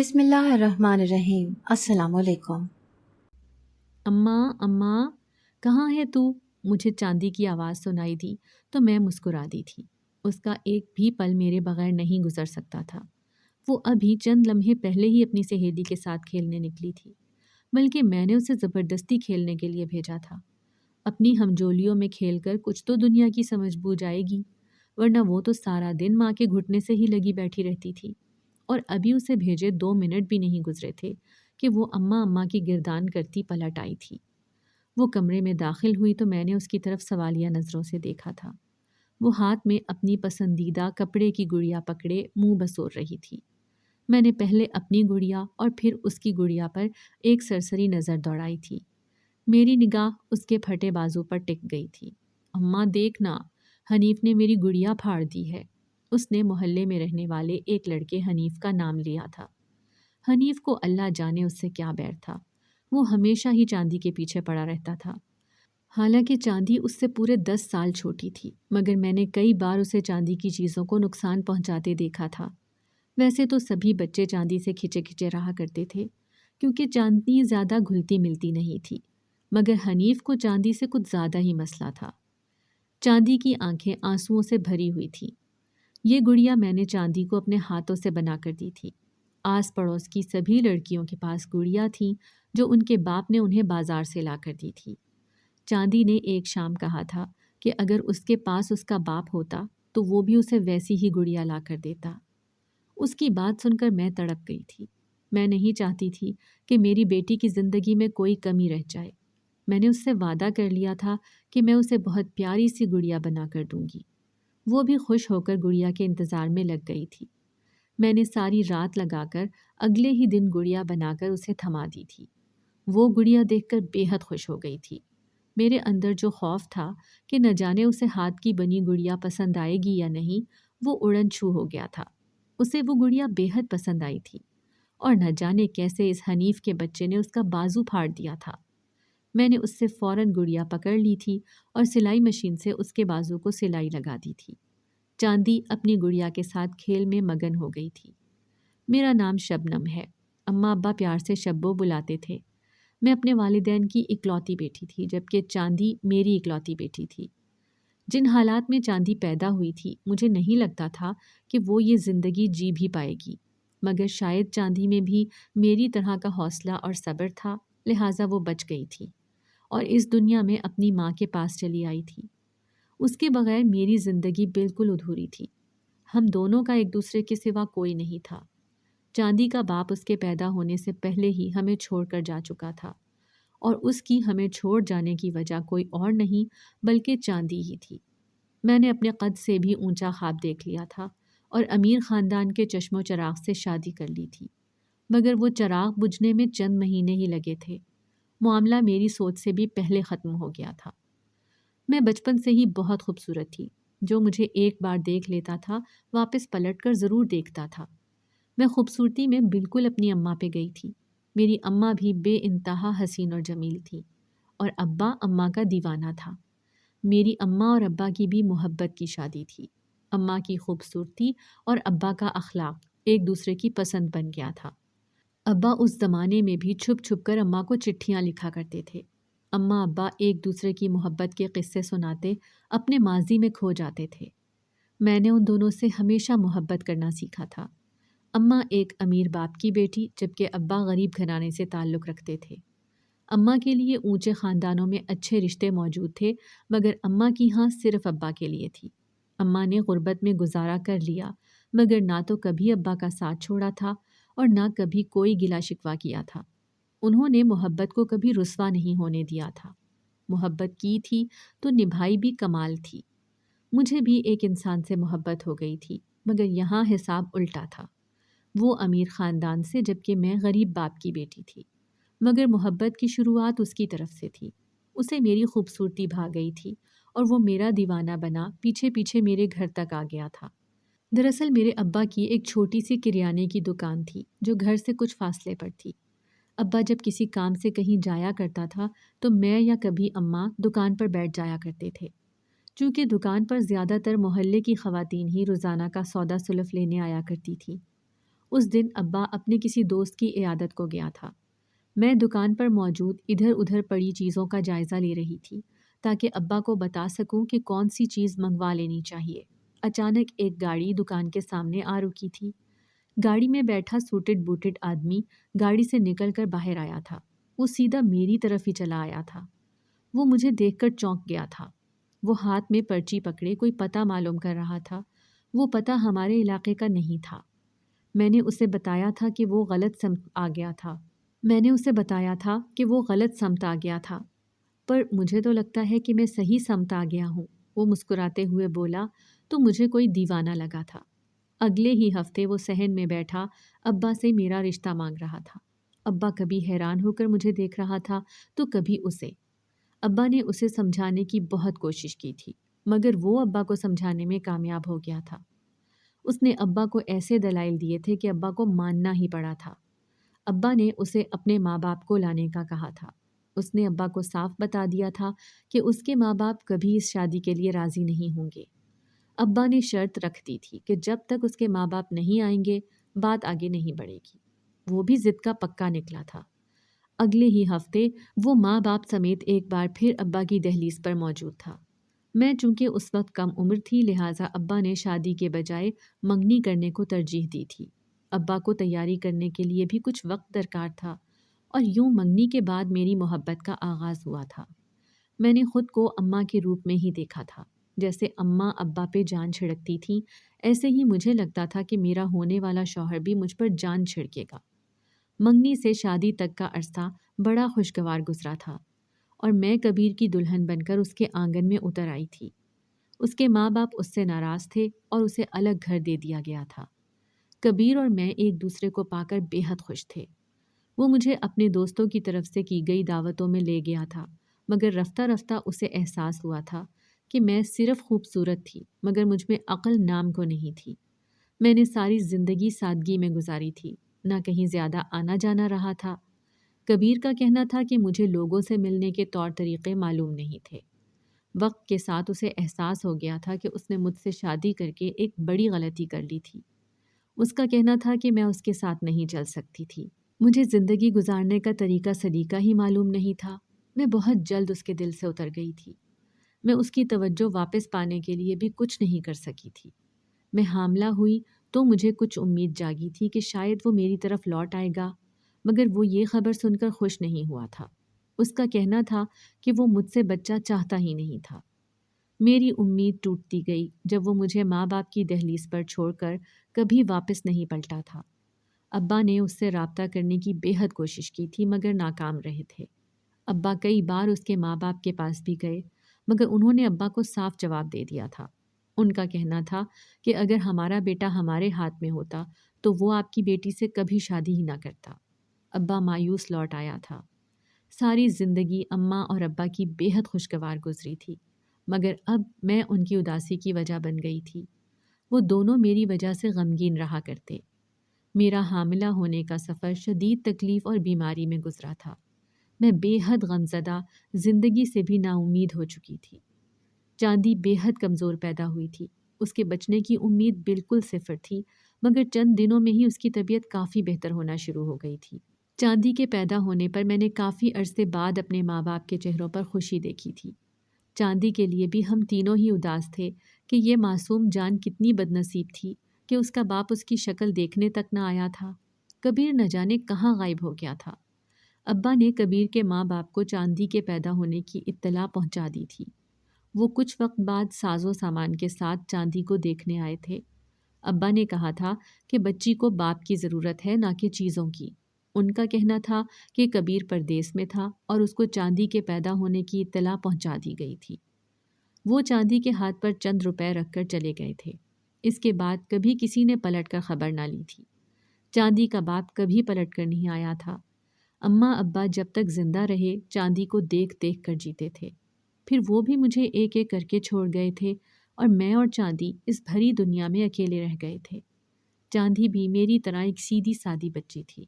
بسم اللہ الرحمن الرحیم۔ السلام علیکم۔ اماں اماں کہاں ہے تو؟ مجھے چاندی کی آواز سنائی دی تو میں مسکرا دی تھی۔ اس کا ایک بھی پل میرے بغیر نہیں گزر سکتا تھا۔ وہ ابھی چند لمحے پہلے ہی اپنی سہیلی کے ساتھ کھیلنے نکلی تھی، بلکہ میں نے اسے زبردستی کھیلنے کے لیے بھیجا تھا۔ اپنی ہمجولیوں میں کھیل کر کچھ تو دنیا کی سمجھ بوجھ آئے گی، ورنہ وہ تو سارا دن ماں کے گھٹنے سے ہی لگی بیٹھی رہتی تھی۔ اور ابھی اسے بھیجے 2 منٹ بھی نہیں گزرے تھے کہ وہ اماں اماں کی گردان کرتی پلٹ آئی تھی۔ وہ کمرے میں داخل ہوئی تو میں نے اس کی طرف سوالیہ نظروں سے دیکھا تھا۔ وہ ہاتھ میں اپنی پسندیدہ کپڑے کی گڑیا پکڑے منہ بسور رہی تھی۔ میں نے پہلے اپنی گڑیا اور پھر اس کی گڑیا پر ایک سرسری نظر دوڑائی تھی۔ میری نگاہ اس کے پھٹے بازو پر ٹک گئی تھی۔ اماں دیکھنا، حنیف نے میری گڑیا پھاڑ دی ہے۔ اس نے محلے میں رہنے والے ایک لڑکے حنیف کا نام لیا تھا۔ حنیف کو اللہ جانے اس سے کیا بیر تھا۔ وہ ہمیشہ ہی چاندی کے پیچھے پڑا رہتا تھا۔ حالانکہ چاندی اس سے پورے 10 سال چھوٹی تھی، مگر میں نے کئی بار اسے چاندی کی چیزوں کو نقصان پہنچاتے دیکھا تھا۔ ویسے تو سبھی بچے چاندی سے کھچے کھچے رہا کرتے تھے، کیونکہ چاندی زیادہ گھلتی ملتی نہیں تھی، مگر حنیف کو چاندی سے کچھ زیادہ ہی مسئلہ تھا۔ چاندی کی آنکھیں آنسوؤں سے بھری ہوئی تھیں۔ یہ گڑیا میں نے چاندی کو اپنے ہاتھوں سے بنا کر دی تھی۔ آس پڑوس کی سبھی لڑکیوں کے پاس گڑیا تھیں جو ان کے باپ نے انہیں بازار سے لا کر دی تھی۔ چاندی نے ایک شام کہا تھا کہ اگر اس کے پاس اس کا باپ ہوتا تو وہ بھی اسے ویسی ہی گڑیا لا کر دیتا۔ اس کی بات سن کر میں تڑپ گئی تھی۔ میں نہیں چاہتی تھی کہ میری بیٹی کی زندگی میں کوئی کمی رہ جائے۔ میں نے اس سے وعدہ کر لیا تھا کہ میں اسے بہت پیاری سی گڑیا بنا کر دوں گی۔ وہ بھی خوش ہو کر گڑیا کے انتظار میں لگ گئی تھی۔ میں نے ساری رات لگا کر اگلے ہی دن گڑیا بنا کر اسے تھما دی تھی۔ وہ گڑیا دیکھ کر بے حد خوش ہو گئی تھی۔ میرے اندر جو خوف تھا کہ نہ جانے اسے ہاتھ کی بنی گڑیا پسند آئے گی یا نہیں، وہ اڑن چھو ہو گیا تھا۔ اسے وہ گڑیا بے حد پسند آئی تھی، اور نہ جانے کیسے اس حنیف کے بچے نے اس کا بازو پھاڑ دیا تھا۔ میں نے اس سے فوراً گڑیا پکڑ لی تھی اور سلائی مشین سے اس کے بازو کو سلائی لگا دی تھی۔ چاندی اپنی گڑیا کے ساتھ کھیل میں مگن ہو گئی تھی۔ میرا نام شبنم ہے۔ اماں ابا پیار سے شبو بلاتے تھے۔ میں اپنے والدین کی اکلوتی بیٹی تھی، جبکہ چاندی میری اکلوتی بیٹی تھی۔ جن حالات میں چاندی پیدا ہوئی تھی، مجھے نہیں لگتا تھا کہ وہ یہ زندگی جی بھی پائے گی، مگر شاید چاندی میں بھی میری طرح کا حوصلہ اور صبر تھا، لہٰذا وہ بچ گئی تھی اور اس دنیا میں اپنی ماں کے پاس چلی آئی تھی۔ اس کے بغیر میری زندگی بالکل ادھوری تھی۔ ہم دونوں کا ایک دوسرے کے سوا کوئی نہیں تھا۔ چاندی کا باپ اس کے پیدا ہونے سے پہلے ہی ہمیں چھوڑ کر جا چکا تھا، اور اس کی ہمیں چھوڑ جانے کی وجہ کوئی اور نہیں بلکہ چاندی ہی تھی۔ میں نے اپنے قد سے بھی اونچا خواب دیکھ لیا تھا اور امیر خاندان کے چشم و چراغ سے شادی کر لی تھی، مگر وہ چراغ بجھنے میں چند مہینے ہی لگے تھے۔ معاملہ میری سوچ سے بھی پہلے ختم ہو گیا تھا۔ میں بچپن سے ہی بہت خوبصورت تھی۔ جو مجھے ایک بار دیکھ لیتا تھا واپس پلٹ کر ضرور دیکھتا تھا۔ میں خوبصورتی میں بالکل اپنی اماں پہ گئی تھی۔ میری اماں بھی بے انتہا حسین اور جمیل تھی، اور ابا اماں کا دیوانہ تھا۔ میری اماں اور ابا کی بھی محبت کی شادی تھی۔ اماں کی خوبصورتی اور ابا کا اخلاق ایک دوسرے کی پسند بن گیا تھا۔ ابا اس زمانے میں بھی چھپ چھپ کر اماں کو چٹھیاں لکھا کرتے تھے۔ اماں ابا ایک دوسرے کی محبت کے قصے سناتے اپنے ماضی میں کھو جاتے تھے۔ میں نے ان دونوں سے ہمیشہ محبت کرنا سیکھا تھا۔ اماں ایک امیر باپ کی بیٹی، جبکہ ابا غریب گھرانے سے تعلق رکھتے تھے۔ اماں کے لیے اونچے خاندانوں میں اچھے رشتے موجود تھے، مگر اماں کی ہاں صرف ابا کے لیے تھی۔ اماں نے غربت میں گزارا کر لیا، مگر نہ تو کبھی ابا کا ساتھ چھوڑا تھا اور نہ کبھی کوئی گلا شکوہ کیا تھا۔ انہوں نے محبت کو کبھی رسوا نہیں ہونے دیا تھا۔ محبت کی تھی تو نبھائی بھی کمال تھی۔ مجھے بھی ایک انسان سے محبت ہو گئی تھی، مگر یہاں حساب الٹا تھا۔ وہ امیر خاندان سے، جبکہ میں غریب باپ کی بیٹی تھی، مگر محبت کی شروعات اس کی طرف سے تھی۔ اسے میری خوبصورتی بھا گئی تھی اور وہ میرا دیوانہ بنا پیچھے پیچھے میرے گھر تک آ گیا تھا۔ دراصل میرے ابا کی ایک چھوٹی سی کریانے کی دکان تھی جو گھر سے کچھ فاصلے پر تھی۔ ابا جب کسی کام سے کہیں جایا کرتا تھا تو میں یا کبھی اماں دکان پر بیٹھ جایا کرتے تھے۔ چونکہ دکان پر زیادہ تر محلے کی خواتین ہی روزانہ کا سودا سلف لینے آیا کرتی تھی، اس دن ابا اپنے کسی دوست کی عیادت کو گیا تھا۔ میں دکان پر موجود ادھر ادھر پڑی چیزوں کا جائزہ لے رہی تھی تاکہ ابا کو بتا سکوں کہ کون سی چیز منگوا لینی چاہیے۔ اچانک ایک گاڑی دکان کے سامنے آ رکی تھی۔ گاڑی میں بیٹھا سوٹڈ بوٹڈ آدمی گاڑی سے نکل کر باہر آیا تھا۔ وہ سیدھا میری طرف ہی چلا آیا تھا۔ وہ مجھے دیکھ کر چونک گیا تھا۔ وہ ہاتھ میں پرچی پکڑے کوئی پتہ معلوم کر رہا تھا۔ وہ پتہ ہمارے علاقے کا نہیں تھا۔ میں نے اسے بتایا تھا کہ وہ غلط سمت آ گیا تھا۔ پر مجھے تو لگتا ہے کہ میں صحیح سمت آ گیا ہوں، وہ مسکراتے ہوئے بولا تو مجھے کوئی دیوانہ لگا تھا۔ اگلے ہی ہفتے وہ صحن میں بیٹھا ابا سے میرا رشتہ مانگ رہا تھا۔ ابا کبھی حیران ہو کر مجھے دیکھ رہا تھا تو کبھی اسے۔ ابا نے اسے سمجھانے کی بہت کوشش کی تھی، مگر وہ ابا کو سمجھانے میں کامیاب ہو گیا تھا۔ اس نے ابا کو ایسے دلائل دیے تھے کہ ابا کو ماننا ہی پڑا تھا۔ ابا نے اسے اپنے ماں باپ کو لانے کا کہا تھا۔ اس نے ابا کو صاف بتا دیا تھا کہ اس کے ماں باپ کبھی اس شادی کے لیے راضی نہیں ہوں گے۔ ابا نے شرط رکھ دی تھی کہ جب تک اس کے ماں باپ نہیں آئیں گے بات آگے نہیں بڑھے گی۔ وہ بھی ضد کا پکا نکلا تھا۔ اگلے ہی ہفتے وہ ماں باپ سمیت ایک بار پھر ابا کی دہلیز پر موجود تھا۔ میں چونکہ اس وقت کم عمر تھی لہٰذا ابا نے شادی کے بجائے منگنی کرنے کو ترجیح دی تھی۔ ابا کو تیاری کرنے کے لیے بھی کچھ وقت درکار تھا اور یوں منگنی کے بعد میری محبت کا آغاز ہوا تھا۔ میں نے خود کو اماں کے روپ میں ہی دیکھا تھا۔ جیسے اماں ابا پہ جان چھڑکتی تھیں ایسے ہی مجھے لگتا تھا کہ میرا ہونے والا شوہر بھی مجھ پر جان چھڑکے گا۔ منگنی سے شادی تک کا عرصہ بڑا خوشگوار گزرا تھا اور میں کبیر کی دلہن بن کر اس کے آنگن میں اتر آئی تھی۔ اس کے ماں باپ اس سے ناراض تھے اور اسے الگ گھر دے دیا گیا تھا۔ کبیر اور میں ایک دوسرے کو پا کر بے حد خوش تھے۔ وہ مجھے اپنے دوستوں کی طرف سے کی گئی دعوتوں میں لے گیا تھا، مگر رفتہ رفتہ اسے احساس ہوا تھا کہ میں صرف خوبصورت تھی مگر مجھ میں عقل نام کو نہیں تھی۔ میں نے ساری زندگی سادگی میں گزاری تھی، نہ کہیں زیادہ آنا جانا رہا تھا۔ کبیر کا کہنا تھا کہ مجھے لوگوں سے ملنے کے طور طریقے معلوم نہیں تھے۔ وقت کے ساتھ اسے احساس ہو گیا تھا کہ اس نے مجھ سے شادی کر کے ایک بڑی غلطی کر لی تھی۔ اس کا کہنا تھا کہ میں اس کے ساتھ نہیں چل سکتی تھی۔ مجھے زندگی گزارنے کا طریقہ سلیقہ ہی معلوم نہیں تھا۔ میں بہت جلد اس کے دل سے اتر گئی تھی۔ میں اس کی توجہ واپس پانے کے لیے بھی کچھ نہیں کر سکی تھی۔ میں حاملہ ہوئی تو مجھے کچھ امید جاگی تھی کہ شاید وہ میری طرف لوٹ آئے گا، مگر وہ یہ خبر سن کر خوش نہیں ہوا تھا۔ اس کا کہنا تھا کہ وہ مجھ سے بچہ چاہتا ہی نہیں تھا۔ میری امید ٹوٹتی گئی جب وہ مجھے ماں باپ کی دہلیز پر چھوڑ کر کبھی واپس نہیں پلٹا تھا۔ ابا نے اس سے رابطہ کرنے کی بے حد کوشش کی تھی مگر ناکام رہے تھے۔ ابا کئی بار اس کے ماں باپ کے پاس بھی گئے مگر انہوں نے ابا کو صاف جواب دے دیا تھا۔ ان کا کہنا تھا کہ اگر ہمارا بیٹا ہمارے ہاتھ میں ہوتا تو وہ آپ کی بیٹی سے کبھی شادی ہی نہ کرتا۔ ابا مایوس لوٹ آیا تھا۔ ساری زندگی اماں اور ابا کی بے حد خوشگوار گزری تھی، مگر اب میں ان کی اداسی کی وجہ بن گئی تھی۔ وہ دونوں میری وجہ سے غمگین رہا کرتے۔ میرا حاملہ ہونے کا سفر شدید تکلیف اور بیماری میں گزرا تھا۔ میں بے حد غمزدہ، زندگی سے بھی نا امید ہو چکی تھی۔ چاندی بے حد کمزور پیدا ہوئی تھی۔ اس کے بچنے کی امید بالکل صفر تھی، مگر چند دنوں میں ہی اس کی طبیعت کافی بہتر ہونا شروع ہو گئی تھی۔ چاندی کے پیدا ہونے پر میں نے کافی عرصے بعد اپنے ماں باپ کے چہروں پر خوشی دیکھی تھی۔ چاندی کے لیے بھی ہم تینوں ہی اداس تھے کہ یہ معصوم جان کتنی بد نصیب تھی کہ اس کا باپ اس کی شکل دیکھنے تک نہ آیا تھا۔ کبیر نہ جانے کہاں غائب ہو گیا تھا۔ ابا نے کبیر کے ماں باپ کو چاندی کے پیدا ہونے کی اطلاع پہنچا دی تھی۔ وہ کچھ وقت بعد ساز و سامان کے ساتھ چاندی کو دیکھنے آئے تھے۔ ابا نے کہا تھا کہ بچی کو باپ کی ضرورت ہے نہ کہ چیزوں کی۔ ان کا کہنا تھا کہ کبیر پردیس میں تھا اور اس کو چاندی کے پیدا ہونے کی اطلاع پہنچا دی گئی تھی۔ وہ چاندی کے ہاتھ پر چند روپے رکھ کر چلے گئے تھے۔ اس کے بعد کبھی کسی نے پلٹ کر خبر نہ لی تھی۔ چاندی کا باپ کبھی پلٹ کر نہیں آیا تھا۔ اماں ابا جب تک زندہ رہے چاندی کو دیکھ دیکھ کر جیتے تھے، پھر وہ بھی مجھے ایک ایک کر کے چھوڑ گئے تھے اور میں اور چاندی اس بھری دنیا میں اکیلے رہ گئے تھے۔ چاندی بھی میری طرح ایک سیدھی سادی بچی تھی۔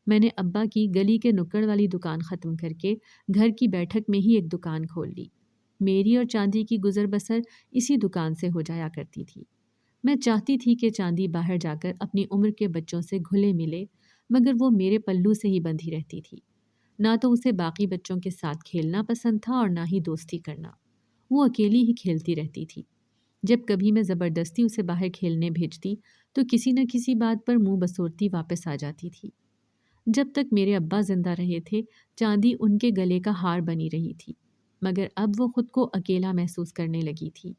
میں نے ابا کی گلی کے نکڑ والی دکان ختم کر کے گھر کی بیٹھک میں ہی ایک دکان کھول لی۔ میری اور چاندی کی گزر بسر اسی دکان سے ہو جایا کرتی تھی۔ میں چاہتی تھی کہ چاندی باہر جا کر اپنی عمر کے بچوں سے گھلے ملے، مگر وہ میرے پلو سے ہی بندھی رہتی تھی۔ نہ تو اسے باقی بچوں کے ساتھ کھیلنا پسند تھا اور نہ ہی دوستی کرنا۔ وہ اکیلی ہی کھیلتی رہتی تھی۔ جب کبھی میں زبردستی اسے باہر کھیلنے بھیجتی تو کسی نہ کسی بات پر منہ بسورتی واپس آ جاتی تھی۔ جب تک میرے ابا زندہ رہے تھے، چاندی ان کے گلے کا ہار بنی رہی تھی، مگر اب وہ خود کو اکیلا محسوس کرنے لگی تھی۔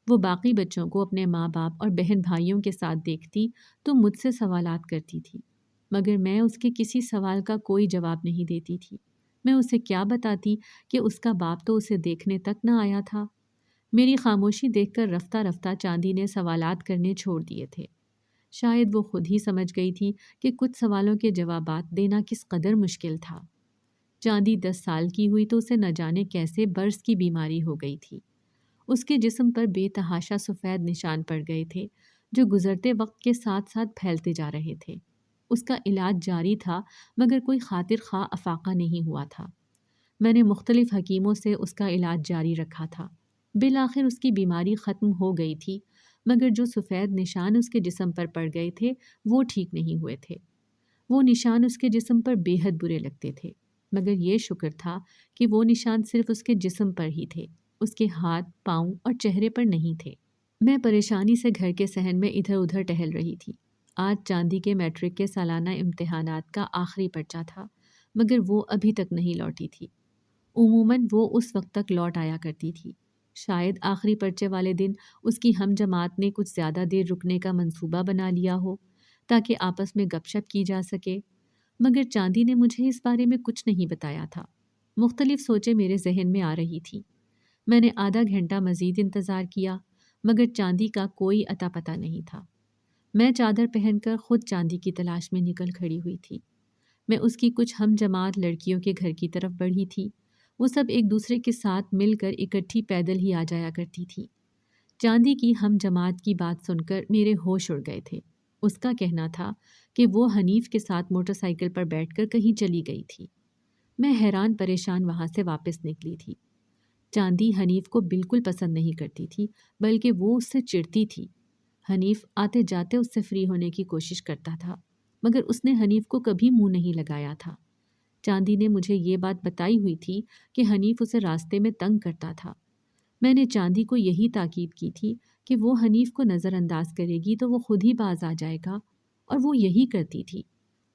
وہ باقی بچوں کو اپنے ماں باپ اور بہن بھائیوں کے ساتھ دیکھتی تو مجھ سے سوالات کرتی تھی، مگر میں اس کے کسی سوال کا کوئی جواب نہیں دیتی تھی۔ میں اسے کیا بتاتی کہ اس کا باپ تو اسے دیکھنے تک نہ آیا تھا۔ میری خاموشی دیکھ کر رفتہ رفتہ چاندی نے سوالات کرنے چھوڑ دیے تھے۔ شاید وہ خود ہی سمجھ گئی تھی کہ کچھ سوالوں کے جوابات دینا کس قدر مشکل تھا۔ چاندی 10 سال کی ہوئی تو اسے نہ جانے کیسے برس کی بیماری ہو گئی تھی۔ اس کے جسم پر بے تحاشا سفید نشان پڑ گئے تھے جو گزرتے وقت کے ساتھ ساتھ پھیلتے جا رہے تھے۔ اس کا علاج جاری تھا مگر کوئی خاطر خواہ افاقہ نہیں ہوا تھا۔ میں نے مختلف حکیموں سے اس کا علاج جاری رکھا تھا۔ بالآخر اس کی بیماری ختم ہو گئی تھی، مگر جو سفید نشان اس کے جسم پر پڑ گئے تھے وہ ٹھیک نہیں ہوئے تھے۔ وہ نشان اس کے جسم پر بے حد برے لگتے تھے، مگر یہ شکر تھا کہ وہ نشان صرف اس کے جسم پر ہی تھے، اس کے ہاتھ، پاؤں اور چہرے پر نہیں تھے۔ میں پریشانی سے گھر کے صحن میں ادھر ادھر ٹہل رہی تھی۔ آج چاندی کے میٹرک کے سالانہ امتحانات کا آخری پرچہ تھا، مگر وہ ابھی تک نہیں لوٹی تھی۔ عموماً وہ اس وقت تک لوٹ آیا کرتی تھی۔ شاید آخری پرچے والے دن اس کی ہم جماعت نے کچھ زیادہ دیر رکنے کا منصوبہ بنا لیا ہو تاکہ آپس میں گپ شپ کی جا سکے، مگر چاندی نے مجھے اس بارے میں کچھ نہیں بتایا تھا۔ مختلف سوچیں میرے ذہن میں آ رہی تھیں۔ میں نے آدھا گھنٹہ مزید انتظار کیا، مگر چاندی کا کوئی اتا پتہ نہیں تھا۔ میں چادر پہن کر خود چاندی کی تلاش میں نکل کھڑی ہوئی تھی۔ میں اس کی کچھ ہم جماعت لڑکیوں کے گھر کی طرف بڑھی تھی۔ وہ سب ایک دوسرے کے ساتھ مل کر اکٹھی پیدل ہی آ جایا کرتی تھی۔ چاندی کی ہم جماعت کی بات سن کر میرے ہوش اڑ گئے تھے۔ اس کا کہنا تھا کہ وہ حنیف کے ساتھ موٹر سائیکل پر بیٹھ کر کہیں چلی گئی تھی۔ میں حیران پریشان وہاں سے واپس نکلی تھی۔ چاندی حنیف کو بالکل پسند نہیں کرتی تھی، بلکہ وہ اس سے چڑتی تھی۔ حنیف آتے جاتے اس سے فری ہونے کی کوشش کرتا تھا، مگر اس نے حنیف کو کبھی منہ نہیں لگایا تھا۔ چاندی نے مجھے یہ بات بتائی ہوئی تھی کہ حنیف اسے راستے میں تنگ کرتا تھا۔ میں نے چاندی کو یہی تاکید کی تھی کہ وہ حنیف کو نظر انداز کرے گی تو وہ خود ہی باز آ جائے گا، اور وہ یہی کرتی تھی۔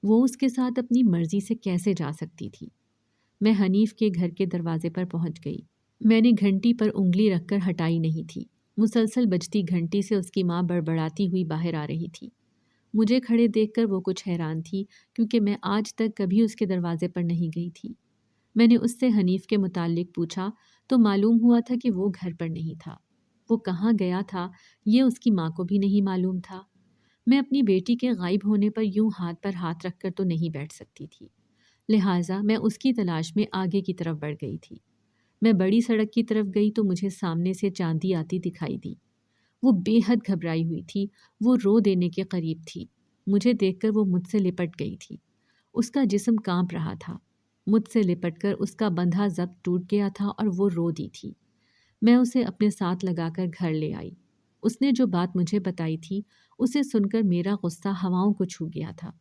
وہ اس کے ساتھ اپنی مرضی سے کیسے جا سکتی تھی؟ میں حنیف کے گھر کے دروازے پر پہنچ گئی۔ میں نے گھنٹی پر انگلی رکھ کر ہٹائی نہیں تھی۔ مسلسل بجتی گھنٹی سے اس کی ماں بڑبڑاتی ہوئی باہر آ رہی تھی۔ مجھے کھڑے دیکھ کر وہ کچھ حیران تھی، کیونکہ میں آج تک کبھی اس کے دروازے پر نہیں گئی تھی۔ میں نے اس سے حنیف کے متعلق پوچھا تو معلوم ہوا تھا کہ وہ گھر پر نہیں تھا۔ وہ کہاں گیا تھا یہ اس کی ماں کو بھی نہیں معلوم تھا۔ میں اپنی بیٹی کے غائب ہونے پر یوں ہاتھ پر ہاتھ رکھ کر تو نہیں بیٹھ سکتی تھی، لہٰذا میں اس کی تلاش میں آگے کی طرف بڑھ گئی تھی۔ میں بڑی سڑک کی طرف گئی تو مجھے سامنے سے چاندی آتی دکھائی دی۔ وہ بے حد گھبرائی ہوئی تھی، وہ رو دینے کے قریب تھی۔ مجھے دیکھ کر وہ مجھ سے لپٹ گئی تھی۔ اس کا جسم کانپ رہا تھا۔ مجھ سے لپٹ کر اس کا بندھا ضبط ٹوٹ گیا تھا اور وہ رو دی تھی۔ میں اسے اپنے ساتھ لگا کر گھر لے آئی۔ اس نے جو بات مجھے بتائی تھی اسے سن کر میرا غصہ ہواؤں کو چھو گیا تھا۔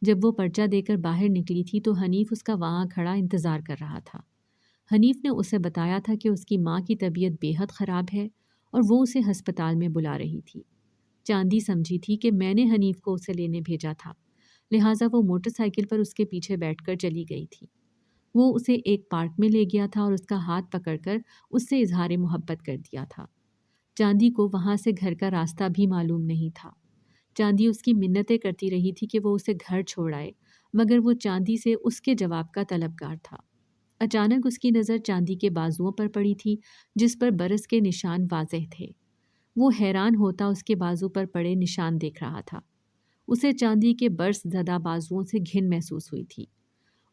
جب وہ پرچہ دے کر باہر نکلی تھی تو حنیف اس کا وہاں کھڑا انتظار کر رہا تھا۔ حنیف نے اسے بتایا تھا کہ اس کی ماں کی طبیعت بے حد خراب ہے اور وہ اسے ہسپتال میں بلا رہی تھی۔ چاندی سمجھی تھی کہ میں نے حنیف کو اسے لینے بھیجا تھا، لہٰذا وہ موٹر سائیکل پر اس کے پیچھے بیٹھ کر چلی گئی تھی۔ وہ اسے ایک پارک میں لے گیا تھا اور اس کا ہاتھ پکڑ کر اس سے اظہار محبت کر دیا تھا۔ چاندی کو وہاں سے گھر کا راستہ بھی معلوم نہیں تھا۔ چاندی اس کی منتیں کرتی رہی تھی کہ وہ اسے گھر چھوڑ آئے، مگر وہ چاندی سے اس کے جواب کا طلبگار تھا۔ اچانک اس کی نظر چاندی کے بازوؤں پر پڑی تھی جس پر برس کے نشان واضح تھے۔ وہ حیران ہوتا اس کے بازو پر پڑے نشان دیکھ رہا تھا۔ اسے چاندی کے برس زدہ بازوؤں سے گھن محسوس ہوئی تھی۔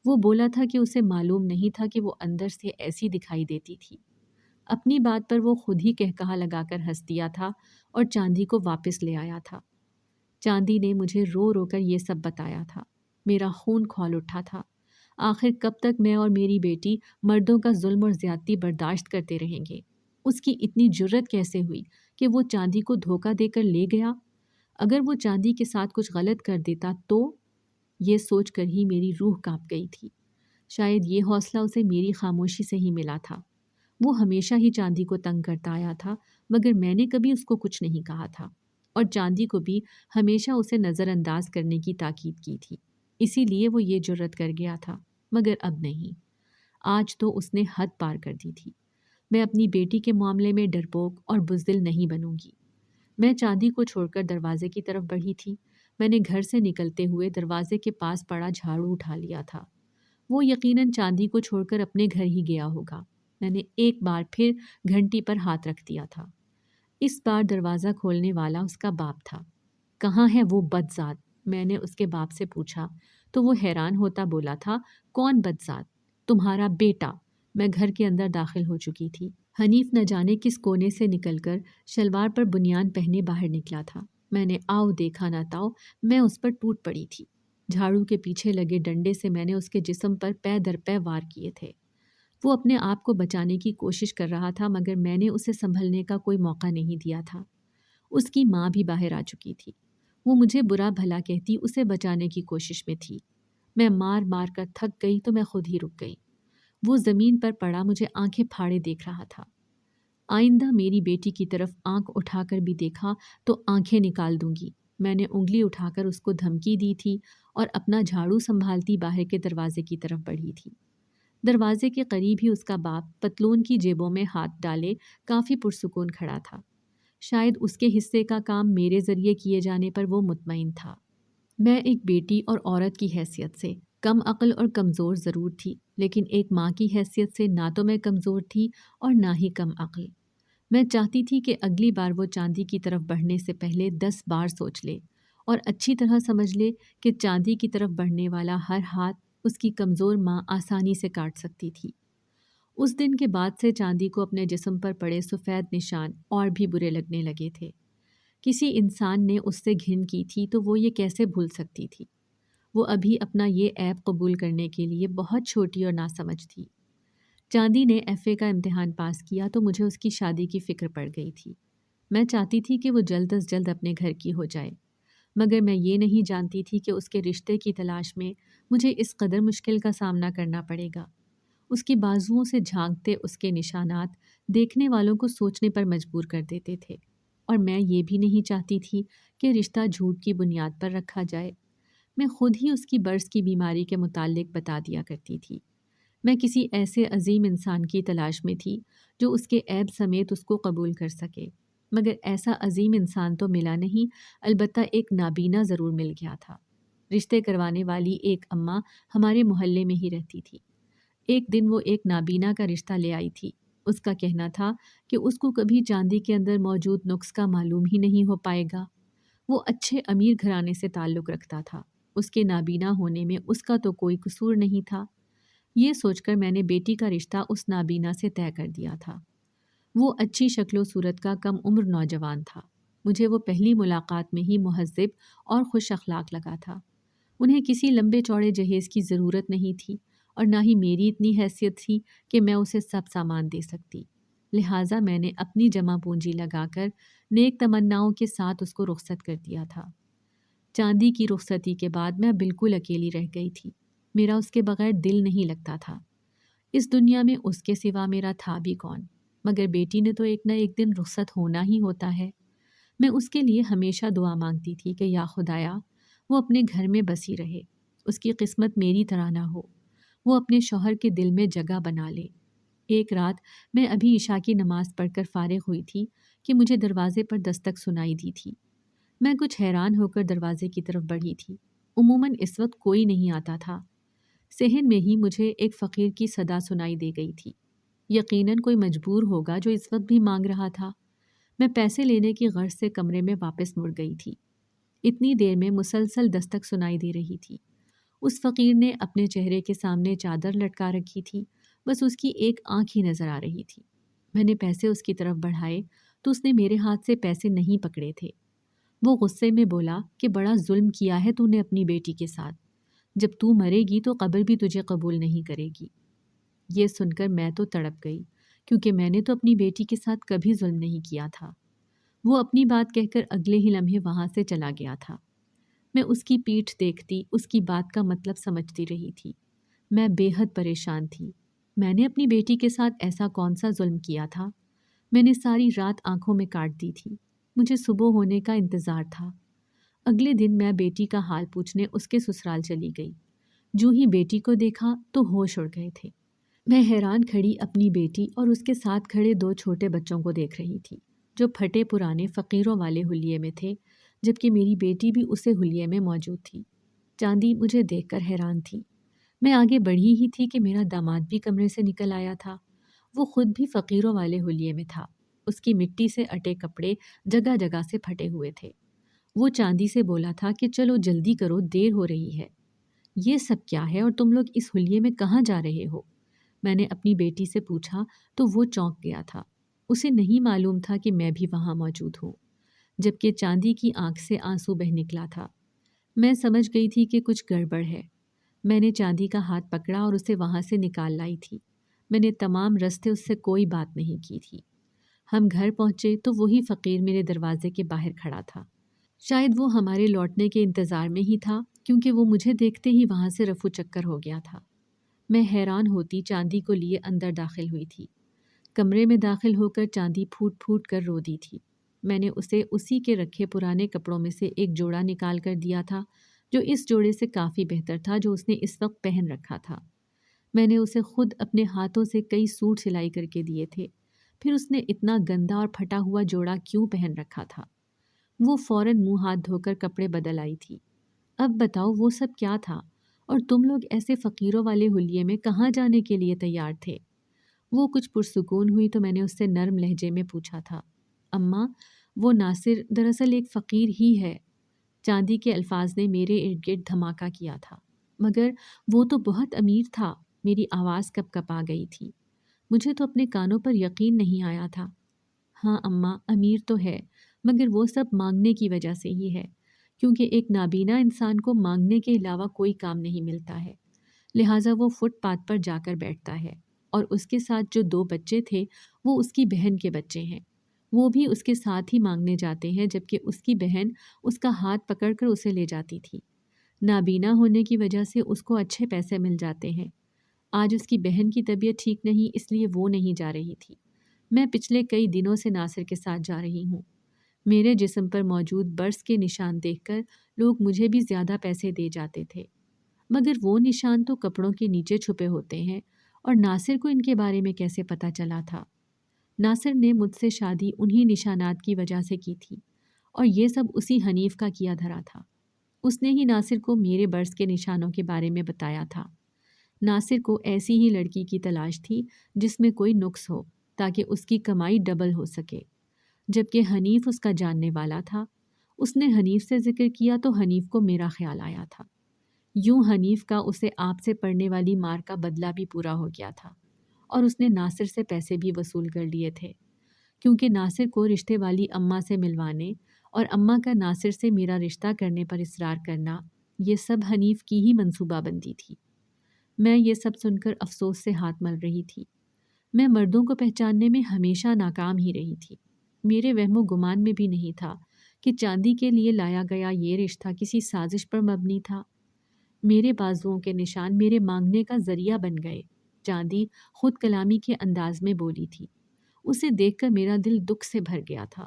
وہ بولا تھا کہ اسے معلوم نہیں تھا کہ وہ اندر سے ایسی دکھائی دیتی تھی۔ اپنی بات پر وہ خود ہی کہا لگا کر ہنس دیا تھا اور چاندی کو واپس لے آیا تھا۔ چاندی نے مجھے رو رو کر یہ سب بتایا تھا۔ میرا خون کھول اٹھا تھا۔ آخر کب تک میں اور میری بیٹی مردوں کا ظلم اور زیادتی برداشت کرتے رہیں گے؟ اس کی اتنی جرت کیسے ہوئی کہ وہ چاندی کو دھوکہ دے کر لے گیا؟ اگر وہ چاندی کے ساتھ کچھ غلط کر دیتا تو؟ یہ سوچ کر ہی میری روح کانپ گئی تھی۔ شاید یہ حوصلہ اسے میری خاموشی سے ہی ملا تھا۔ وہ ہمیشہ ہی چاندی کو تنگ کرتا آیا تھا، مگر میں نے کبھی اس کو کچھ نہیں کہا تھا، اور چاندی کو بھی ہمیشہ اسے نظر انداز کرنے کی تاکید کی تھی۔ اسی لیے وہ یہ جرأت کر گیا تھا، مگر اب نہیں۔ آج تو اس نے حد پار کر دی تھی۔ میں اپنی بیٹی کے معاملے میں ڈرپوک اور بزدل نہیں بنوں گی۔ میں چاندی کو چھوڑ کر دروازے کی طرف بڑھی تھی۔ میں نے گھر سے نکلتے ہوئے دروازے کے پاس پڑا جھاڑو اٹھا لیا تھا۔ وہ یقیناً چاندی کو چھوڑ کر اپنے گھر ہی گیا ہوگا۔ میں نے ایک بار پھر گھنٹی پر ہاتھ رکھ دیا تھا۔ اس بار دروازہ کھولنے والا اس کا باپ تھا۔ کہاں ہے وہ بدذات؟ میں نے اس کے باپ سے پوچھا تو وہ حیران ہوتا بولا تھا، کون بدذات؟ تمہارا بیٹا۔ میں گھر کے اندر داخل ہو چکی تھی۔ حنیف نہ جانے کس کونے سے نکل کر شلوار پر بنیان پہنے باہر نکلا تھا۔ میں نے آؤ دیکھا نہ تاؤ، میں اس پر ٹوٹ پڑی تھی۔ جھاڑو کے پیچھے لگے ڈنڈے سے میں نے اس کے جسم پر پے در پے وار کیے تھے۔ وہ اپنے آپ کو بچانے کی کوشش کر رہا تھا، مگر میں نے اسے سنبھلنے کا کوئی موقع نہیں دیا تھا۔ اس کی ماں بھی باہر آ چکی تھی۔ وہ مجھے برا بھلا کہتی اسے بچانے کی کوشش میں تھی۔ میں مار مار کر تھک گئی تو میں خود ہی رک گئی۔ وہ زمین پر پڑا مجھے آنکھیں پھاڑے دیکھ رہا تھا۔ آئندہ میری بیٹی کی طرف آنکھ اٹھا کر بھی دیکھا تو آنکھیں نکال دوں گی۔ میں نے انگلی اٹھا کر اس کو دھمکی دی تھی اور اپنا جھاڑو سنبھالتی باہر کے دروازے کی طرف بڑھی تھی۔ دروازے کے قریب ہی اس کا باپ پتلون کی جیبوں میں ہاتھ ڈالے کافی پرسکون کھڑا تھا۔ شاید اس کے حصے کا کام میرے ذریعے کیے جانے پر وہ مطمئن تھا۔ میں ایک بیٹی اور عورت کی حیثیت سے کم عقل اور کمزور ضرور تھی، لیکن ایک ماں کی حیثیت سے نہ تو میں کمزور تھی اور نہ ہی کم عقل۔ میں چاہتی تھی کہ اگلی بار وہ چاندی کی طرف بڑھنے سے پہلے 10 بار سوچ لے اور اچھی طرح سمجھ لے کہ چاندی کی طرف بڑھنے والا ہر ہاتھ اس کی کمزور ماں آسانی سے کاٹ سکتی تھی۔ اس دن کے بعد سے چاندی کو اپنے جسم پر پڑے سفید نشان اور بھی برے لگنے لگے تھے۔ کسی انسان نے اس سے گھن کی تھی تو وہ یہ کیسے بھول سکتی تھی؟ وہ ابھی اپنا یہ عیب قبول کرنے کے لیے بہت چھوٹی اور ناسمجھ تھی۔ چاندی نے FA کا امتحان پاس کیا تو مجھے اس کی شادی کی فکر پڑ گئی تھی۔ میں چاہتی تھی کہ وہ جلد از جلد اپنے گھر کی ہو جائے، مگر میں یہ نہیں جانتی تھی کہ اس کے رشتے کی تلاش میں مجھے اس قدر مشکل کا سامنا کرنا پڑے گا۔ اس کی بازوؤں سے جھانکتے اس کے نشانات دیکھنے والوں کو سوچنے پر مجبور کر دیتے تھے، اور میں یہ بھی نہیں چاہتی تھی کہ رشتہ جھوٹ کی بنیاد پر رکھا جائے۔ میں خود ہی اس کی برس کی بیماری کے متعلق بتا دیا کرتی تھی۔ میں کسی ایسے عظیم انسان کی تلاش میں تھی جو اس کے عیب سمیت اس کو قبول کر سکے، مگر ایسا عظیم انسان تو ملا نہیں، البتہ ایک نابینا ضرور مل گیا تھا۔ رشتے کروانے والی ایک اماں ہمارے محلے میں ہی رہتی تھی۔ ایک دن وہ ایک نابینا کا رشتہ لے آئی تھی۔ اس کا کہنا تھا کہ اس کو کبھی چاندی کے اندر موجود نقص کا معلوم ہی نہیں ہو پائے گا۔ وہ اچھے امیر گھرانے سے تعلق رکھتا تھا۔ اس کے نابینا ہونے میں اس کا تو کوئی قصور نہیں تھا۔ یہ سوچ کر میں نے بیٹی کا رشتہ اس نابینا سے طے کر دیا تھا۔ وہ اچھی شکل و صورت کا کم عمر نوجوان تھا۔ مجھے وہ پہلی ملاقات میں ہی مہذب اور خوش اخلاق لگا تھا۔ انہیں کسی لمبے چوڑے جہیز کی ضرورت نہیں تھی، اور نہ ہی میری اتنی حیثیت تھی کہ میں اسے سب سامان دے سکتی۔ لہٰذا میں نے اپنی جمع پونجی لگا کر نیک تمناؤں کے ساتھ اس کو رخصت کر دیا تھا۔ چاندی کی رخصتی کے بعد میں بالکل اکیلی رہ گئی تھی۔ میرا اس کے بغیر دل نہیں لگتا تھا۔ اس دنیا میں اس کے سوا میرا تھا بھی کون؟ مگر بیٹی نے تو ایک نہ ایک دن رخصت ہونا ہی ہوتا ہے۔ میں اس کے لیے ہمیشہ دعا مانگتی تھی کہ یا خدایا، وہ اپنے گھر میں بسی رہے، اس کی قسمت میری طرح نہ ہو، وہ اپنے شوہر کے دل میں جگہ بنا لے۔ ایک رات میں ابھی عشاء کی نماز پڑھ کر فارغ ہوئی تھی کہ مجھے دروازے پر دستک سنائی دی تھی۔ میں کچھ حیران ہو کر دروازے کی طرف بڑھی تھی۔ عموماً اس وقت کوئی نہیں آتا تھا۔ صحن میں ہی مجھے ایک فقیر کی صدا سنائی دے گئی تھی۔ یقیناً کوئی مجبور ہوگا جو اس وقت بھی مانگ رہا تھا۔ میں پیسے لینے کی غرض سے کمرے میں واپس مڑ گئی تھی۔ اتنی دیر میں مسلسل دستک سنائی دے رہی تھی۔ اس فقیر نے اپنے چہرے کے سامنے چادر لٹکا رکھی تھی، بس اس کی ایک آنکھ ہی نظر آ رہی تھی۔ میں نے پیسے اس کی طرف بڑھائے تو اس نے میرے ہاتھ سے پیسے نہیں پکڑے تھے۔ وہ غصے میں بولا کہ بڑا ظلم کیا ہے تو نے اپنی بیٹی کے ساتھ، جب تو مرے گی تو قبر بھی تجھے قبول نہیں کرے گی۔ یہ سن کر میں تو تڑپ گئی، کیونکہ میں نے تو اپنی بیٹی کے ساتھ کبھی ظلم نہیں کیا تھا۔ وہ اپنی بات کہہ کر اگلے ہی لمحے وہاں سے چلا گیا تھا۔ میں اس کی پیٹھ دیکھتی، اس کی بات کا مطلب سمجھتی رہی تھی۔ میں بے حد پریشان تھی۔ میں نے اپنی بیٹی کے ساتھ ایسا کون سا ظلم کیا تھا؟ میں نے ساری رات آنکھوں میں کاٹ دی تھی۔ مجھے صبح ہونے کا انتظار تھا۔ اگلے دن میں بیٹی کا حال پوچھنے اس کے سسرال چلی گئی۔ جو ہی بیٹی کو دیکھا تو ہوش اڑ گئے تھے۔ میں حیران کھڑی اپنی بیٹی اور اس کے ساتھ کھڑے 2 چھوٹے بچوں کو دیکھ رہی تھی، جو پھٹے پرانے فقیروں والے حلیے میں تھے، جبکہ میری بیٹی بھی اسے حلیے میں موجود تھی۔ چاندی مجھے دیکھ کر حیران تھی۔ میں آگے بڑھی ہی تھی کہ میرا داماد بھی کمرے سے نکل آیا تھا۔ وہ خود بھی فقیروں والے حلیے میں تھا۔ اس کی مٹی سے اٹے کپڑے جگہ جگہ سے پھٹے ہوئے تھے۔ وہ چاندی سے بولا تھا کہ چلو جلدی کرو، دیر ہو رہی ہے۔ یہ سب کیا ہے اور تم لوگ اس حلیے میں کہاں جا رہے ہو؟ میں نے اپنی بیٹی سے پوچھا تو وہ چونک گیا تھا۔ اسے نہیں معلوم تھا کہ میں بھی وہاں موجود ہوں، جبکہ چاندی کی آنکھ سے آنسو بہہ نکلا تھا۔ میں سمجھ گئی تھی کہ کچھ گڑبڑ ہے۔ میں نے چاندی کا ہاتھ پکڑا اور اسے وہاں سے نکال لائی تھی۔ میں نے تمام رستے اس سے کوئی بات نہیں کی تھی۔ ہم گھر پہنچے تو وہی فقیر میرے دروازے کے باہر کھڑا تھا۔ شاید وہ ہمارے لوٹنے کے انتظار میں ہی تھا، کیونکہ وہ مجھے دیکھتے ہی وہاں سے رفو چکر ہو گیا تھا۔ میں حیران ہوتی چاندی کو لیے اندر داخل ہوئی تھی۔ کمرے میں داخل ہو کر چاندی پھوٹ پھوٹ کر رو دی تھی۔ میں نے اسے اسی کے رکھے پرانے کپڑوں میں سے ایک جوڑا نکال کر دیا تھا، جو اس جوڑے سے کافی بہتر تھا جو اس نے اس وقت پہن رکھا تھا۔ میں نے اسے خود اپنے ہاتھوں سے کئی سوٹ سلائی کر کے دیے تھے۔ پھر اس نے اتنا گندا اور پھٹا ہوا جوڑا کیوں پہن رکھا تھا؟ وہ فوراً منہ ہاتھ دھو کر کپڑے بدل آئی تھی۔ اب بتاؤ وہ سب کیا تھا؟ اور تم لوگ ایسے فقیروں والے حلیے میں کہاں جانے کے لیے تیار تھے؟ وہ کچھ پرسکون ہوئی تو میں نے اس سے نرم لہجے میں پوچھا تھا، اماں وہ ناصر دراصل ایک فقیر ہی ہے۔ چاندی کے الفاظ نے میرے ارد گرد دھماکہ کیا تھا۔ مگر وہ تو بہت امیر تھا۔ میری آواز کپ کپا گئی تھی۔ مجھے تو اپنے کانوں پر یقین نہیں آیا تھا۔ ہاں اماں، امیر تو ہے، مگر وہ سب مانگنے کی وجہ سے ہی ہے، کیونکہ ایک نابینا انسان کو مانگنے کے علاوہ کوئی کام نہیں ملتا ہے، لہٰذا وہ فٹ پاتھ پر جا کر بیٹھتا ہے۔ اور اس کے ساتھ جو 2 بچے تھے وہ اس کی بہن کے بچے ہیں۔ وہ بھی اس کے ساتھ ہی مانگنے جاتے ہیں، جبکہ اس کی بہن اس کا ہاتھ پکڑ کر اسے لے جاتی تھی۔ نابینا ہونے کی وجہ سے اس کو اچھے پیسے مل جاتے ہیں۔ آج اس کی بہن کی طبیعت ٹھیک نہیں، اس لیے وہ نہیں جا رہی تھی۔ میں پچھلے کئی دنوں سے ناصر کے ساتھ جا رہی ہوں۔ میرے جسم پر موجود برس کے نشان دیکھ کر لوگ مجھے بھی زیادہ پیسے دے جاتے تھے، مگر وہ نشان تو کپڑوں کے نیچے چھپے ہوتے ہیں، اور ناصر کو ان کے بارے میں کیسے پتہ چلا تھا؟ ناصر نے مجھ سے شادی انہی نشانات کی وجہ سے کی تھی، اور یہ سب اسی حنیف کا کیا دھرا تھا۔ اس نے ہی ناصر کو میرے برس کے نشانوں کے بارے میں بتایا تھا۔ ناصر کو ایسی ہی لڑکی کی تلاش تھی جس میں کوئی نقص ہو، تاکہ اس کی کمائی ڈبل ہو سکے، جبکہ حنیف اس کا جاننے والا تھا۔ اس نے حنیف سے ذکر کیا تو حنیف کو میرا خیال آیا تھا۔ یوں حنیف کا اسے آپ سے پڑنے والی مار کا بدلہ بھی پورا ہو گیا تھا، اور اس نے ناصر سے پیسے بھی وصول کر لیے تھے، کیونکہ ناصر کو رشتے والی اماں سے ملوانے اور اماں کا ناصر سے میرا رشتہ کرنے پر اصرار کرنا، یہ سب حنیف کی ہی منصوبہ بندی تھی۔ میں یہ سب سن کر افسوس سے ہاتھ مل رہی تھی۔ میں مردوں کو پہچاننے میں ہمیشہ ناکام ہی رہی تھی۔ میرے وہم و گمان میں بھی نہیں تھا کہ چاندی کے لیے لایا گیا یہ رشتہ کسی سازش پر مبنی تھا۔ میرے بازوؤں کے نشان میرے مانگنے کا ذریعہ بن گئے۔ چاندی خود کلامی کے انداز میں بولی تھی۔ اسے دیکھ کر میرا دل دکھ سے بھر گیا تھا۔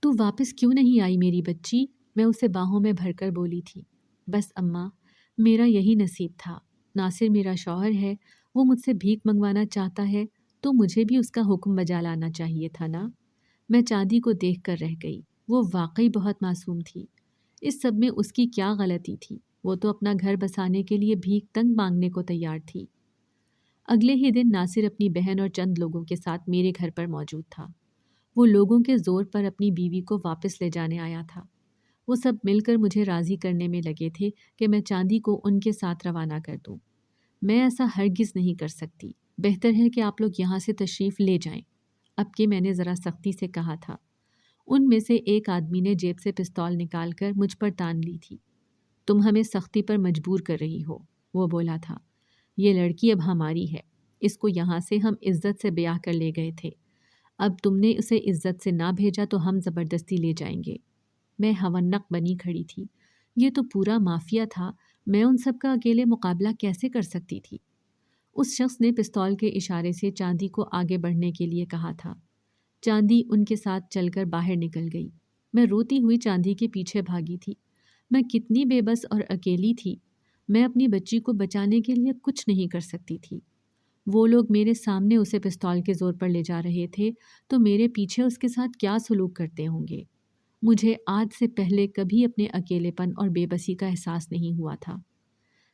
تو واپس کیوں نہیں آئی میری بچی؟ میں اسے باہوں میں بھر کر بولی تھی۔ بس اماں، میرا یہی نصیب تھا۔ ناصر میرا شوہر ہے، وہ مجھ سے بھیک منگوانا چاہتا ہے تو مجھے بھی اس کا حکم بجا لانا چاہیے تھا نا۔ میں چاندی کو دیکھ کر رہ گئی۔ وہ واقعی بہت معصوم تھی۔ اس سب میں اس کی کیا غلطی تھی؟ وہ تو اپنا گھر بسانے کے لیے بھیک تنگ مانگنے کو تیار تھی۔ اگلے ہی دن ناصر اپنی بہن اور چند لوگوں کے ساتھ میرے گھر پر موجود تھا۔ وہ لوگوں کے زور پر اپنی بیوی کو واپس لے جانے آیا تھا۔ وہ سب مل کر مجھے راضی کرنے میں لگے تھے کہ میں چاندی کو ان کے ساتھ روانہ کر دوں۔ میں ایسا ہرگز نہیں کر سکتی۔ بہتر ہے کہ آپ لوگ یہاں سے تشریف لے جائیں، اب کہ میں نے ذرا سختی سے کہا تھا۔ ان میں سے ایک آدمی نے جیب سے پستول نکال کر مجھ پر تان لی تھی۔ تم ہمیں سختی پر مجبور کر رہی ہو، وہ بولا تھا۔ یہ لڑکی اب ہماری ہے، اس کو یہاں سے ہم عزت سے بیاہ کر لے گئے تھے۔ اب تم نے اسے عزت سے نہ بھیجا تو ہم زبردستی لے جائیں گے۔ میں ہونق بنی کھڑی تھی۔ یہ تو پورا مافیا تھا، میں ان سب کا اکیلے مقابلہ کیسے کر سکتی تھی؟ اس شخص نے پستول کے اشارے سے چاندی کو آگے بڑھنے کے لیے کہا تھا۔ چاندی ان کے ساتھ چل کر باہر نکل گئی۔ میں روتی ہوئی چاندی کے پیچھے بھاگی تھی۔ میں کتنی بے بس اور اکیلی تھی۔ میں اپنی بچی کو بچانے کے لیے کچھ نہیں کر سکتی تھی۔ وہ لوگ میرے سامنے اسے پستول کے زور پر لے جا رہے تھے تو میرے پیچھے اس کے ساتھ کیا سلوک کرتے ہوں گے؟ مجھے آج سے پہلے کبھی اپنے اکیلے پن اور بے بسی کا احساس نہیں ہوا تھا۔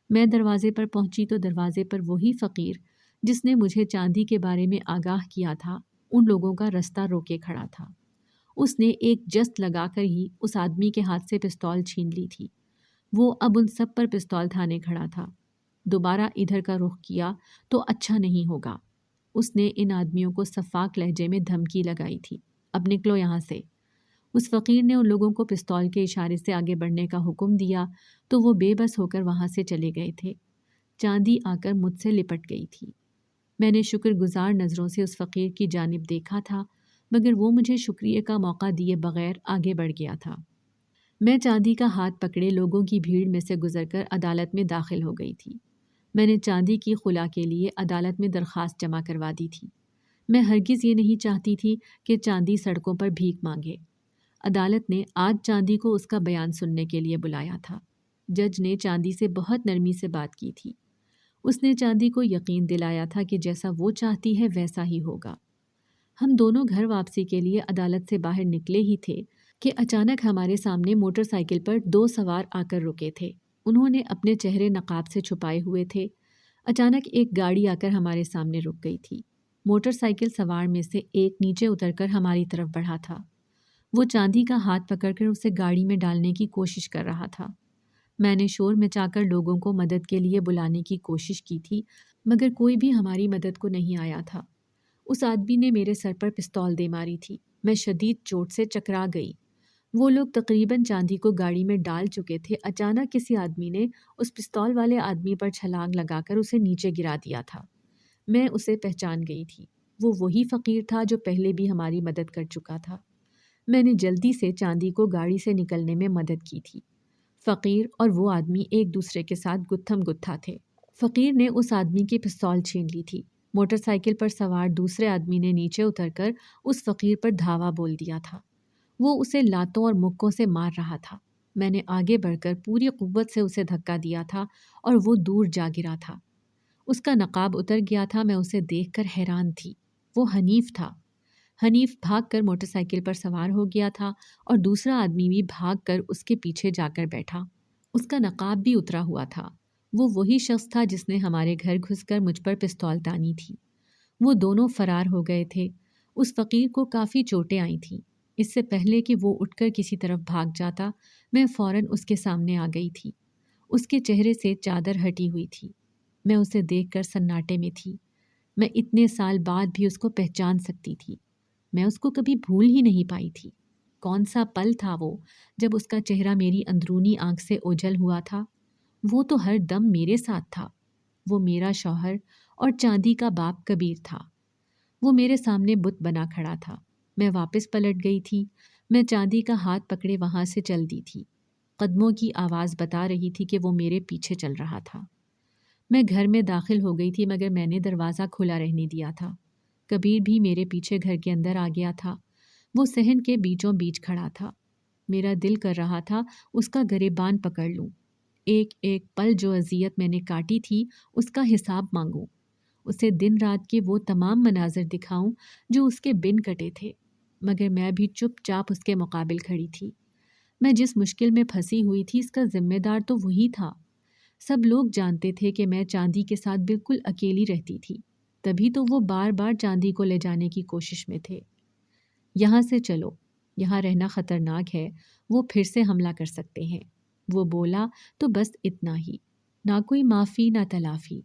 میں دروازے پر پہنچی تو دروازے پر وہی فقیر جس نے مجھے چاندی کے بارے میں آگاہ کیا تھا ان لوگوں کا رستہ روکے کھڑا تھا۔ اس نے ایک جست لگا کر ہی اس آدمی کے ہاتھ سے پستول چھین لی تھی۔ وہ اب ان سب پر پستول تھانے کھڑا تھا۔ دوبارہ ادھر کا رخ کیا تو اچھا نہیں ہوگا۔ اس نے ان آدمیوں کو صفاق لہجے میں دھمکی لگائی تھی، اب نکلو یہاں سے۔ اس فقیر نے ان لوگوں کو پستول کے اشارے سے آگے بڑھنے کا حکم دیا تو وہ بے بس ہو کر وہاں سے چلے گئے تھے۔ چاندی آ کر مجھ سے لپٹ گئی تھی۔ میں نے شکر گزار نظروں سے اس فقیر کی جانب دیکھا تھا، مگر وہ مجھے شکریہ کا موقع دیے بغیر آگے بڑھ گیا تھا۔ میں چاندی کا ہاتھ پکڑے لوگوں کی بھیڑ میں سے گزر کر عدالت میں داخل ہو گئی تھی۔ میں نے چاندی کی خلا کے لیے عدالت میں درخواست جمع کروا دی تھی۔ میں ہرگز یہ نہیں چاہتی تھی کہ چاندی سڑکوں پر بھیک مانگے۔ عدالت نے آج چاندی کو اس کا بیان سننے کے لیے بلایا تھا۔ جج نے چاندی سے بہت نرمی سے بات کی تھی۔ اس نے چاندی کو یقین دلایا تھا کہ جیسا وہ چاہتی ہے ویسا ہی ہوگا۔ ہم دونوں گھر واپسی کے لیے عدالت سے باہر نکلے ہی تھے کہ اچانک ہمارے سامنے موٹر سائیکل پر 2 سوار آ کر رکے تھے۔ انہوں نے اپنے چہرے نقاب سے چھپائے ہوئے تھے۔ اچانک ایک گاڑی آ کر ہمارے سامنے رک گئی تھی۔ موٹر سائیکل سوار میں سے ایک نیچے اتر کر ہماری طرف بڑھا تھا۔ وہ چاندی کا ہاتھ پکڑ کر اسے گاڑی میں ڈالنے کی کوشش کر رہا تھا۔ میں نے شور مچا کر لوگوں کو مدد کے لیے بلانے کی کوشش کی تھی، مگر کوئی بھی ہماری مدد کو نہیں آیا تھا۔ اس آدمی نے میرے سر پر پستول دے ماری تھی۔ میں شدید چوٹ سے چکرا گئی۔ وہ لوگ تقریباً چاندی کو گاڑی میں ڈال چکے تھے۔ اچانک کسی آدمی نے اس پستول والے آدمی پر چھلانگ لگا کر اسے نیچے گرا دیا تھا۔ میں اسے پہچان گئی تھی۔ وہ وہی فقیر تھا جو پہلے بھی ہماری مدد کر چکا تھا۔ میں نے جلدی سے چاندی کو گاڑی سے نکلنے میں مدد کی تھی۔ فقیر اور وہ آدمی ایک دوسرے کے ساتھ گتھم گتھا تھے۔ فقیر نے اس آدمی کی پستول چھین لی تھی۔ موٹر سائیکل پر سوار دوسرے آدمی نے نیچے اتر کر اس فقیر پر دھاوا بول دیا تھا۔ وہ اسے لاتوں اور مکوں سے مار رہا تھا۔ میں نے آگے بڑھ کر پوری قوت سے اسے دھکا دیا تھا اور وہ دور جا گرا تھا۔ اس کا نقاب اتر گیا تھا۔ میں اسے دیکھ کر حیران تھی۔ وہ حنیف تھا۔ حنیف بھاگ کر موٹر سائیکل پر سوار ہو گیا تھا اور دوسرا آدمی بھی بھاگ کر اس کے پیچھے جا کر بیٹھا۔ اس کا نقاب بھی اترا ہوا تھا۔ وہ وہی شخص تھا جس نے ہمارے گھر گھس کر مجھ پر پستول تانی تھی۔ وہ دونوں فرار ہو گئے تھے۔ اس فقیر کو کافی چوٹیں آئی تھیں۔ اس سے پہلے کہ وہ اٹھ کر کسی طرف بھاگ جاتا، میں فوراً اس کے سامنے آ گئی تھی۔ اس کے چہرے سے چادر ہٹی ہوئی تھی۔ میں اسے دیکھ کر سناٹے میں تھی۔ میں اتنے سال بعد بھی اس کو پہچان سکتی تھی۔ میں اس کو کبھی بھول ہی نہیں پائی تھی۔ کون سا پل تھا وہ جب اس کا چہرہ میری اندرونی آنکھ سے اوجھل ہوا تھا۔ وہ تو ہر دم میرے ساتھ تھا۔ وہ میرا شوہر اور چاندی کا باپ کبیر تھا۔ وہ میرے سامنے بت بنا کھڑا تھا۔ میں واپس پلٹ گئی تھی۔ میں چاندی کا ہاتھ پکڑے وہاں سے چل دی تھی۔ قدموں کی آواز بتا رہی تھی کہ وہ میرے پیچھے چل رہا تھا۔ میں گھر میں داخل ہو گئی تھی، مگر میں نے دروازہ کھلا رہنے دیا تھا۔ کبیر بھی میرے پیچھے گھر کے اندر آ گیا تھا۔ وہ صحن کے بیچوں بیچ کھڑا تھا۔ میرا دل کر رہا تھا اس کا گریبان پکڑ لوں۔ ایک ایک پل جو اذیت میں نے کاٹی تھی اس کا حساب مانگوں۔ اسے دن رات کے وہ تمام مناظر دکھاؤں جو اس کے بن کٹے تھے، مگر میں بھی چپ چاپ اس کے مقابل کھڑی تھی۔ میں جس مشکل میں پھنسی ہوئی تھی اس کا ذمہ دار تو وہی تھا۔ سب لوگ جانتے تھے کہ میں چاندی کے ساتھ بالکل اکیلی رہتی تھی، تبھی تو وہ بار بار چاندی کو لے جانے کی کوشش میں تھے۔ یہاں سے چلو، یہاں رہنا خطرناک ہے، وہ پھر سے حملہ کر سکتے ہیں۔ وہ بولا تو بس اتنا ہی، نہ کوئی معافی نہ تلافی۔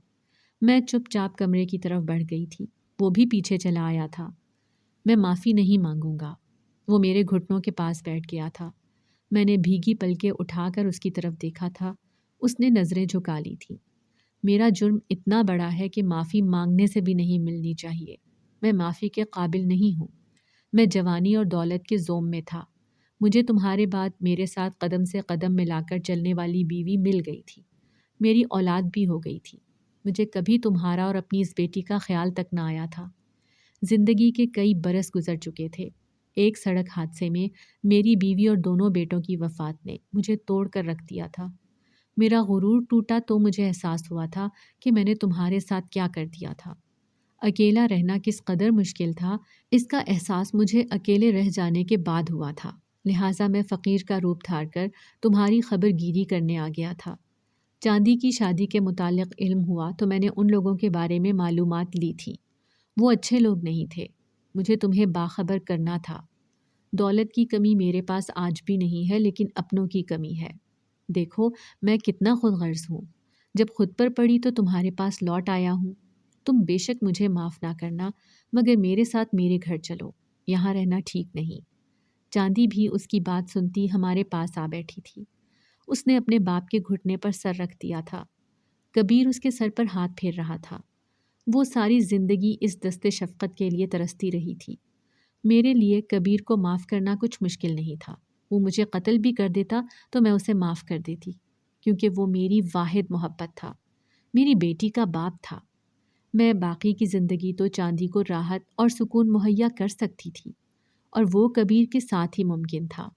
میں چپ چاپ کمرے کی طرف بڑھ گئی تھی۔ وہ بھی پیچھے چلا آیا تھا۔ میں معافی نہیں مانگوں گا۔ وہ میرے گھٹنوں کے پاس بیٹھ گیا تھا۔ میں نے بھیگی پلکیں اٹھا کر اس کی طرف دیکھا تھا۔ اس نے نظریں جھکا لی تھیں۔ میرا جرم اتنا بڑا ہے کہ معافی مانگنے سے بھی نہیں ملنی چاہیے۔ میں معافی کے قابل نہیں ہوں۔ میں جوانی اور دولت کے زوم میں تھا. مجھے تمہارے بعد میرے ساتھ قدم سے قدم ملا کر چلنے والی بیوی مل گئی تھی. میری اولاد بھی ہو گئی تھی. مجھے کبھی تمہارا اور اپنی اس بیٹی کا خیال تک نہ آیا تھا. زندگی کے کئی برس گزر چکے تھے. ایک سڑک حادثے میں میری بیوی اور دونوں بیٹوں کی وفات نے مجھے توڑ کر رکھ دیا تھا. میرا غرور ٹوٹا تو مجھے احساس ہوا تھا کہ میں نے تمہارے ساتھ کیا کر دیا تھا. اکیلا رہنا کس قدر مشکل تھا، اس کا احساس مجھے اکیلے رہ جانے کے بعد ہوا تھا. لہٰذا میں فقیر کا روپ دھار کر تمہاری خبر گیری کرنے آ گیا تھا. چاندی کی شادی کے متعلق علم ہوا تو میں نے ان لوگوں کے بارے میں معلومات لی تھی. وہ اچھے لوگ نہیں تھے. مجھے تمہیں باخبر کرنا تھا. دولت کی کمی میرے پاس آج بھی نہیں ہے، لیکن اپنوں کی کمی ہے. دیکھو میں کتنا خود غرض ہوں. جب خود پر پڑی تو تمہارے پاس لوٹ آیا ہوں. تم بے شک مجھے معاف نہ کرنا، مگر میرے ساتھ میرے گھر چلو. یہاں رہنا ٹھیک نہیں. چاندی بھی اس کی بات سنتی ہمارے پاس آ بیٹھی تھی. اس نے اپنے باپ کے گھٹنے پر سر رکھ دیا تھا. کبیر اس کے سر پر ہاتھ پھیر رہا تھا. وہ ساری زندگی اس دست شفقت کے لیے ترستی رہی تھی. میرے لیے کبیر کو معاف کرنا کچھ مشکل نہیں تھا. وہ مجھے قتل بھی کر دیتا تو میں اسے معاف کر دیتی، کیونکہ وہ میری واحد محبت تھا، میری بیٹی کا باپ تھا. میں باقی کی زندگی تو چاندی کو راحت اور سکون مہیا کر سکتی تھی، اور وہ کبیر کے ساتھ ہی ممکن تھا.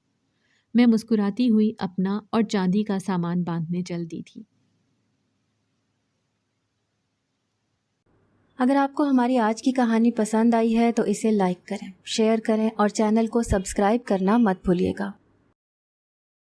میں مسکراتی ہوئی اپنا اور چاندی کا سامان باندھنے چل دی تھی. اگر آپ کو ہماری آج کی کہانی پسند آئی ہے تو اسے لائک کریں، شیئر کریں اور چینل کو سبسکرائب کرنا مت بھولیے گا.